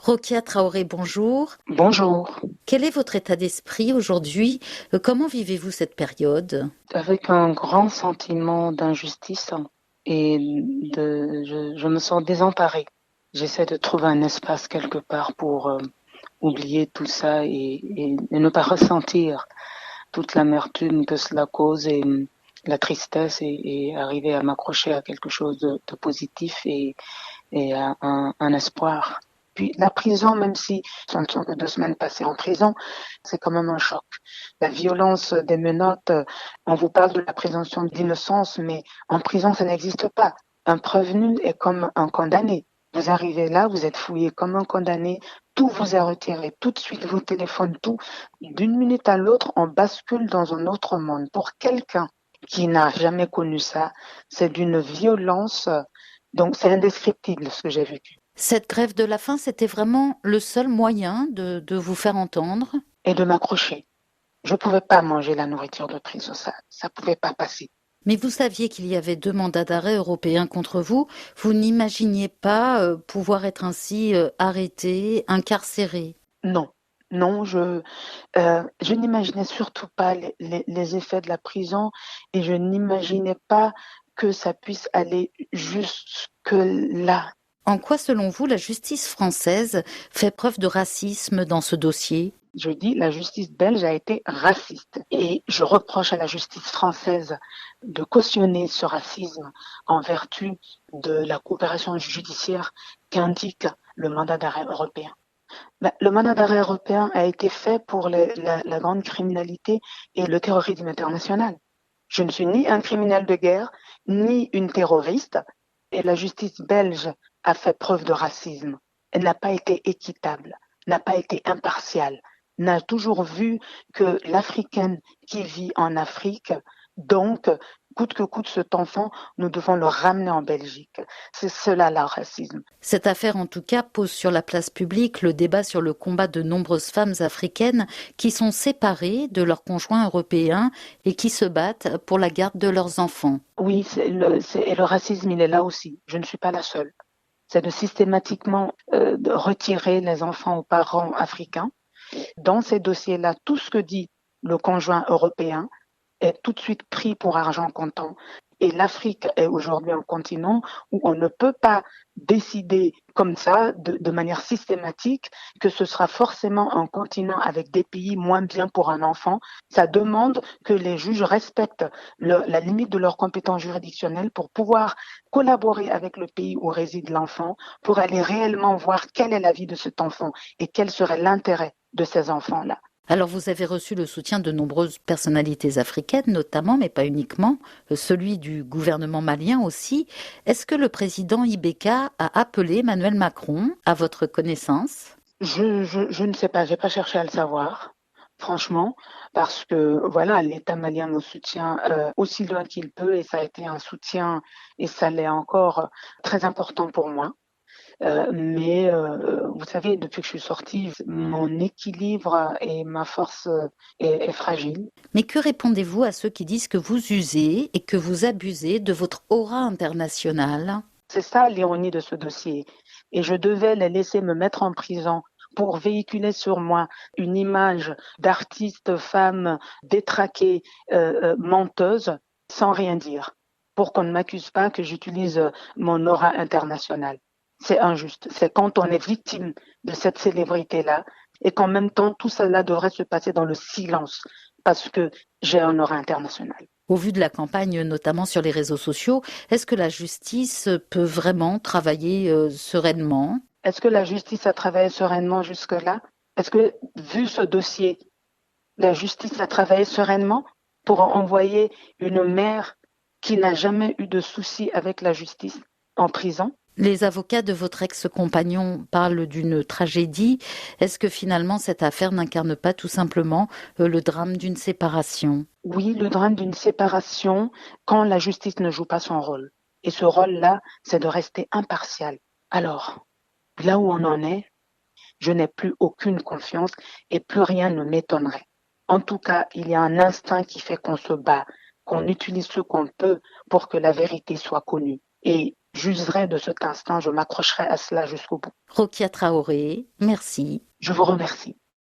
Rokia Traoré, bonjour. Bonjour. Quel est votre état d'esprit aujourd'hui? Comment vivez-vous cette période? Avec un grand sentiment d'injustice et je me sens désemparée. J'essaie de trouver un espace quelque part pour oublier tout ça et ne pas ressentir toute l'amertume que cela cause et la tristesse et arriver à m'accrocher à quelque chose de positif et à un espoir. Puis la prison, même si ce ne sont que 2 semaines passées en prison, c'est quand même un choc. La violence des menottes, on vous parle de la présomption d'innocence, mais en prison, ça n'existe pas. Un prévenu est comme un condamné. Vous arrivez là, vous êtes fouillé comme un condamné, tout vous est retiré, tout de suite vos téléphones, tout. D'une minute à l'autre, on bascule dans un autre monde. Pour quelqu'un qui n'a jamais connu ça, c'est d'une violence, donc c'est indescriptible ce que j'ai vécu. Cette grève de la faim, c'était vraiment le seul moyen de vous faire entendre? Et de m'accrocher. Je pouvais pas manger la nourriture de prison, ça pouvait pas passer. Mais vous saviez qu'il y avait 2 mandats d'arrêt européens contre vous. Vous n'imaginiez pas pouvoir être ainsi arrêté, incarcéré. Non, non, je n'imaginais surtout pas les effets de la prison et je n'imaginais pas que ça puisse aller jusque là. En quoi, selon vous, la justice française fait preuve de racisme dans ce dossier? Je dis la justice belge a été raciste et je reproche à la justice française de cautionner ce racisme en vertu de la coopération judiciaire qu'indique le mandat d'arrêt européen. Le mandat d'arrêt européen a été fait pour la grande criminalité et le terrorisme international. Je ne suis ni un criminel de guerre, ni une terroriste, et la justice belge a fait preuve de racisme. Elle n'a pas été équitable, n'a pas été impartiale, n'a toujours vu que l'Africaine qui vit en Afrique, donc, coûte que coûte cet enfant, nous devons le ramener en Belgique. C'est cela le racisme. Cette affaire, en tout cas, pose sur la place publique le débat sur le combat de nombreuses femmes africaines qui sont séparées de leurs conjoints européens et qui se battent pour la garde de leurs enfants. Oui, et le racisme, il est là aussi. Je ne suis pas la seule. C'est de systématiquement de retirer les enfants aux parents africains. Dans ces dossiers-là, tout ce que dit le conjoint européen est tout de suite pris pour argent comptant. Et l'Afrique est aujourd'hui un continent où on ne peut pas décider comme ça, de manière systématique, que ce sera forcément un continent avec des pays moins bien pour un enfant. Ça demande que les juges respectent la limite de leurs compétences juridictionnelles pour pouvoir collaborer avec le pays où réside l'enfant, pour aller réellement voir quelle est la vie de cet enfant et quel serait l'intérêt de ces enfants-là. Alors vous avez reçu le soutien de nombreuses personnalités africaines, notamment, mais pas uniquement, celui du gouvernement malien aussi. Est-ce que le président Ibeka a appelé Emmanuel Macron à votre connaissance? Je ne sais pas, j'ai pas cherché à le savoir, franchement, parce que voilà, l'État malien nous soutient aussi loin qu'il peut et ça a été un soutien et ça l'est encore très important pour moi. Mais vous savez, depuis que je suis sortie, mon équilibre et ma force est fragile. Mais que répondez-vous à ceux qui disent que vous usez et que vous abusez de votre aura internationale? C'est ça l'ironie de ce dossier. Et je devais les laisser me mettre en prison pour véhiculer sur moi une image d'artiste femme détraquée, menteuse, sans rien dire, pour qu'on ne m'accuse pas que j'utilise mon aura internationale. C'est injuste. C'est quand on est victime de cette célébrité-là et qu'en même temps, tout cela devrait se passer dans le silence parce que j'ai un aura international. Au vu de la campagne, notamment sur les réseaux sociaux, est-ce que la justice peut vraiment travailler sereinement? Est-ce que la justice a travaillé sereinement jusque-là? Est-ce que, vu ce dossier, la justice a travaillé sereinement pour envoyer une mère qui n'a jamais eu de soucis avec la justice en prison? Les avocats de votre ex-compagnon parlent d'une tragédie. Est-ce que finalement cette affaire n'incarne pas tout simplement le drame d'une séparation? Oui, le drame d'une séparation quand la justice ne joue pas son rôle. Et ce rôle-là, c'est de rester impartial. Alors, là où on en est, je n'ai plus aucune confiance et plus rien ne m'étonnerait. En tout cas, il y a un instinct qui fait qu'on se bat, qu'on utilise ce qu'on peut pour que la vérité soit connue. Et j'userai de cet instant, je m'accrocherai à cela jusqu'au bout. Rokia Traoré, merci. Je vous remercie.